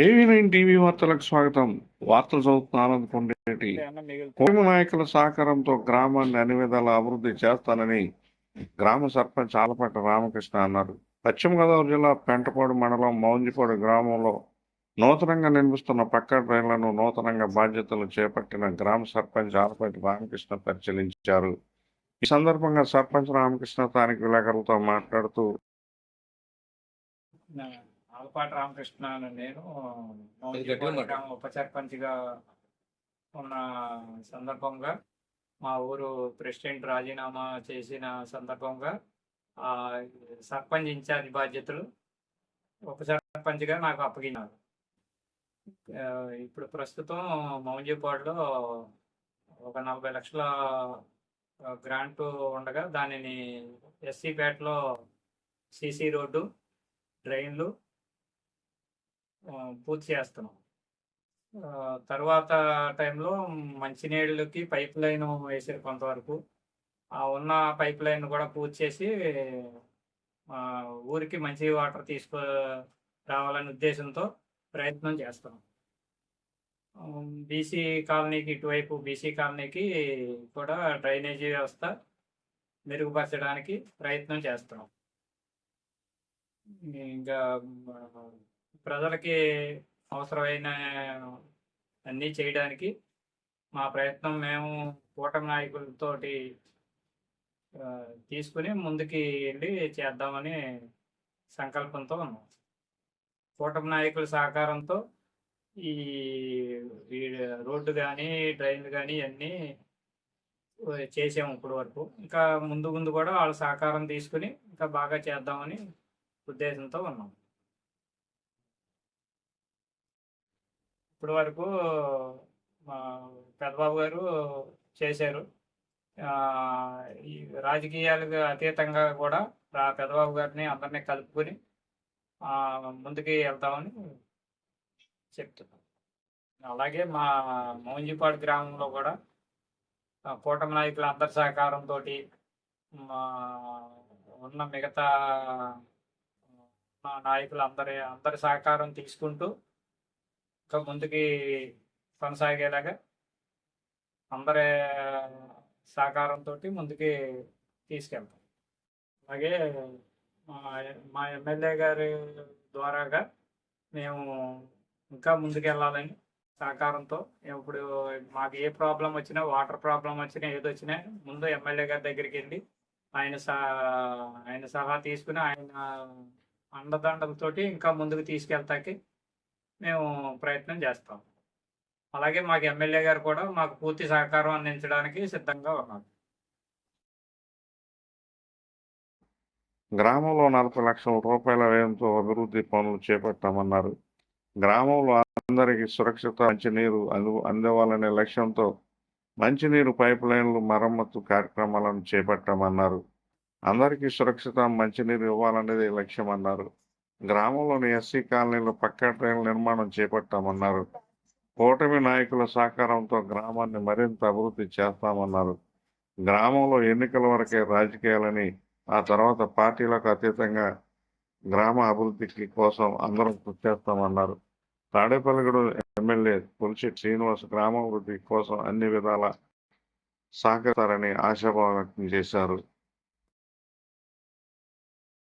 ఏవీ9 TV వార్తలకు స్వాగతం. వార్తలు చదువుతున్న ఆనంద్ కొండేటి. కూటమి నాయకుల సహకారంతో గ్రామాన్ని అన్ని విధాలా అభివృద్ధి చేస్తానని గ్రామ సర్పంచ్ ఆలపాటి రామకృష్ణ అన్నారు. పశ్చిమ గోదావరి జిల్లా పెంటపాడు మండలం మౌంజిపాడు గ్రామంలో నూతనంగా నిర్మిస్తున్న పక్క డ్రైన్లను నూతనంగా బాధ్యతలు చేపట్టిన గ్రామ సర్పంచ్ ఆలపాటి రామకృష్ణ పరిశీలించారు. ఈ సందర్భంగా సర్పంచ్ రామకృష్ణ స్థానిక విలేకరులతో మాట్లాడుతూ ఆలపాటి రామకృష్ణ నేను ఉప సర్పంచ్గా ఉన్న సందర్భంగా మా ఊరు ప్రెసిడెంట్ రాజీనామా చేసిన సందర్భంగా సర్పంచ్ ఇన్ఛార్జ్ బాధ్యతలు ఉప సర్పంచ్గా నాకు అప్పగినారు. ఇప్పుడు ప్రస్తుతం మౌంజీపాడులో ఒక 40 లక్షల గ్రాంటు ఉండగా దానిని ఎస్సీపేటలో సీసీ రోడ్డు, డ్రైన్లు పూర్తి చేస్తున్నాం. తర్వాత టైంలో మంచినీళ్ళకి పైప్ లైన్ వేసారు. కొంతవరకు ఉన్న పైప్ లైన్ కూడా పూర్తి చేసి ఊరికి మంచి వాటర్ రావాలనే ఉద్దేశంతో ప్రయత్నం చేస్తున్నాం. బీసీ కాలనీకి, ఇటువైపు బీసీ కాలనీకి కూడా డ్రైనేజీ వ్యవస్థ మెరుగుపరచడానికి ప్రయత్నం చేస్తున్నాం. ఇంకా ప్రజలకి అవసరమైన అన్నీ చేయడానికి మా ప్రయత్నం మేము కూటమి నాయకులతోటి తీసుకుని ముందుకి వెళ్ళి చేద్దామని సంకల్పంతో ఉన్నాం. కూటమి నాయకుల సహకారంతో ఈ రోడ్డు కానీ, డ్రైన్లు కానీ అన్నీ చేసాము ఇప్పటి వరకు. ఇంకా ముందు కూడా వాళ్ళ సహకారం తీసుకుని ఇంకా బాగా చేద్దామని ఉద్దేశంతో ఉన్నాం. ఇప్పటి వరకు మా పెద్దబాబు గారు చేశారు. ఈ రాజకీయాలకు అతీతంగా కూడా పెద్దబాబు గారిని అందరినీ కలుపుకొని ముందుకి వెళ్తామని చెప్తున్నాం. అలాగే మా మౌంజిపాడు గ్రామంలో కూడా కూటమి నాయకుల అందరి సహకారంతో ఉన్న మిగతా నాయకులు అందరి సహకారం తీసుకుంటూ ఇంకా ముందుకి కొనసాగేలాగా అందరి సహకారంతో ముందుకి తీసుకెళ్తాం. అలాగే మా ఎమ్మెల్యే గారి ద్వారాగా మేము ఇంకా ముందుకు వెళ్ళాలని సహకారంతో, ఇప్పుడు మాకు ఏ ప్రాబ్లం వచ్చినా, వాటర్ ప్రాబ్లం వచ్చినా, ఏదొచ్చినా ముందు ఎమ్మెల్యే గారి దగ్గరికి వెళ్ళి ఆయన సలహా తీసుకుని ఆయన అండదండలతోటి ఇంకా ముందుకు తీసుకెళ్తాకి మేము ప్రయత్నం చేస్తాం. అలాగే మాకు ఎమ్మెల్యే గారు కూడా మాకు పూర్తి సహకారం అందించడానికి సిద్ధంగా ఉన్నారు. గ్రామంలో 40 లక్షల రూపాయల వ్యయంతో అభివృద్ధి పనులు చేపట్టామన్నారు. గ్రామంలో అందరికీ సురక్షిత మంచినీరు అందివ్వాలనే లక్ష్యంతో మంచినీరు పైప్ లైన్లు మరమ్మతు కార్యక్రమాలను చేపట్టామన్నారు. అందరికీ సురక్షిత మంచినీరు ఇవ్వాలనేది లక్ష్యం అన్నారు. గ్రామంలోని ఎస్సీ కాలనీలో పక్కా డ్రైన్ల నిర్మాణం చేపట్టామన్నారు. కూటమి నాయకుల సహకారంతో గ్రామాన్ని మరింత అభివృద్ధి చేస్తామన్నారు. గ్రామంలో ఎన్నికల వరకే రాజకీయాలని, ఆ తర్వాత పార్టీలకు అతీతంగా గ్రామ అభివృద్ధికి కోసం అందరం కృషి చేస్తామన్నారు. తాడేపల్లిగూడెం ఎమ్మెల్యే పులిశెట్టి శ్రీనివాస్ గ్రామాభివృద్ధి కోసం అన్ని విధాలా సహకరిస్తారని ఆశాభావం వ్యక్తం చేశారు.